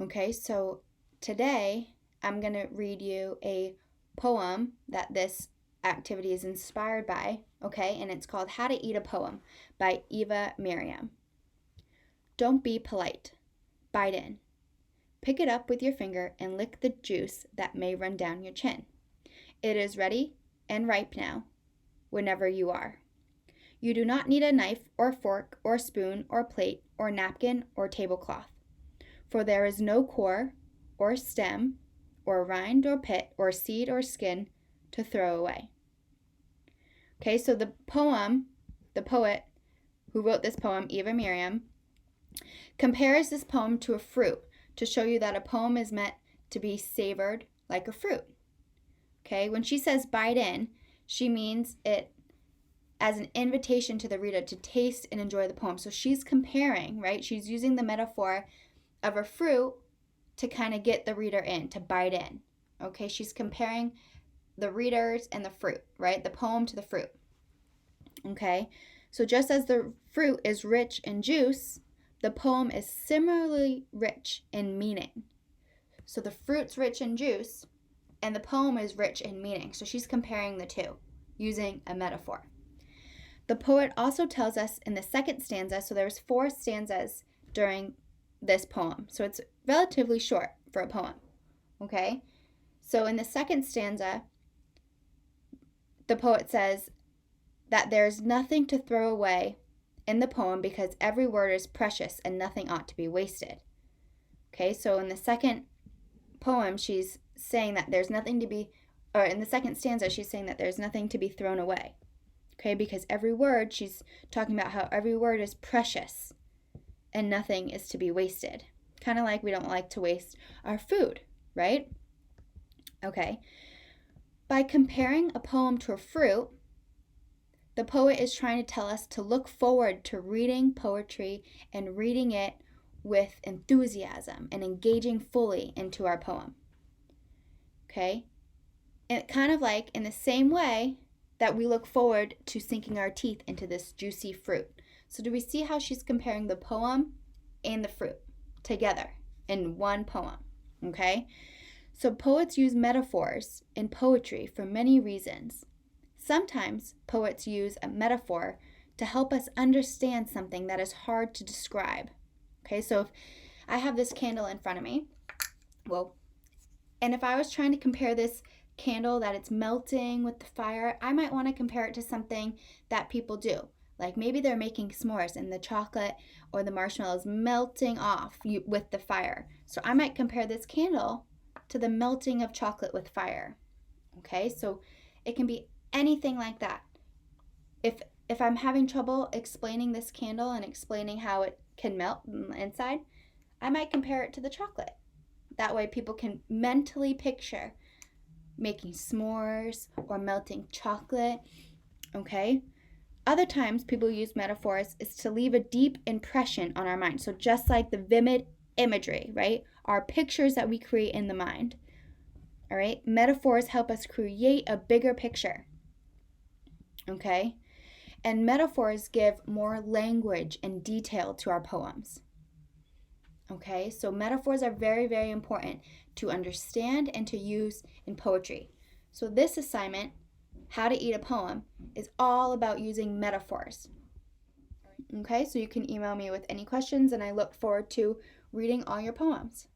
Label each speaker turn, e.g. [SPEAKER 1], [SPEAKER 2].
[SPEAKER 1] Okay, so today I'm going to read you a poem that this activity is inspired by, okay? And it's called How to Eat a Poem by Eva Merriam. Don't be polite. Bite in. Pick it up with your finger and lick the juice that may run down your chin. It is ready and ripe now, whenever you are. You do not need a knife or fork or spoon or plate or napkin or tablecloth, for there is no core or stem or rind or pit or seed or skin to throw away. Okay, so the poet who wrote this poem, Eva Merriam, compares this poem to a fruit to show you that a poem is meant to be savored like a fruit. Okay, when she says bite in, she means it as an invitation to the reader to taste and enjoy the poem. So she's comparing, right? She's using the metaphor of a fruit to kind of get the reader in, to bite in. Okay, she's comparing the readers and the fruit, right? The poem to the fruit. Okay, so just as the fruit is rich in juice, the poem is similarly rich in meaning. So the fruit's rich in juice, and the poem is rich in meaning. So she's comparing the two using a metaphor. The poet also tells us in the second stanza, so there's 4 stanzas during this poem. So it's relatively short for a poem, okay? So in the second stanza, the poet says that there's nothing to throw away in the poem because every word is precious and nothing ought to be wasted. Okay, so in the second poem, she's saying that there's nothing to be, or in the second stanza, she's saying that there's nothing to be thrown away. Okay, because every word, she's talking about how every word is precious and nothing is to be wasted. Kind of like we don't like to waste our food, right? Okay. By comparing a poem to a fruit, the poet is trying to tell us to look forward to reading poetry and reading it with enthusiasm and engaging fully into our poem. Okay? And kind of like in the same way that we look forward to sinking our teeth into this juicy fruit. So do we see how she's comparing the poem and the fruit together in one poem? Okay? So poets use metaphors in poetry for many reasons. Sometimes poets use a metaphor to help us understand something that is hard to describe. Okay, so if I have this candle in front of me, and if I was trying to compare this candle that it's melting with the fire, I might want to compare it to something that people do. Like maybe they're making s'mores and the chocolate or the marshmallow is melting off with the fire. So I might compare this candle to the melting of chocolate with fire. Okay, so it can be anything like that. If I'm having trouble explaining this candle and explaining how it can melt inside, I might compare it to the chocolate. That way people can mentally picture making s'mores or melting chocolate, okay? Other times people use metaphors is to leave a deep impression on our mind. So just like the vivid imagery, right? Our pictures that we create in the mind, all right? Metaphors help us create a bigger picture, okay? And metaphors give more language and detail to our poems. Okay, so metaphors are very, very important to understand and to use in poetry. So this assignment, How to Eat a Poem, is all about using metaphors. Okay, so you can email me with any questions and I look forward to reading all your poems.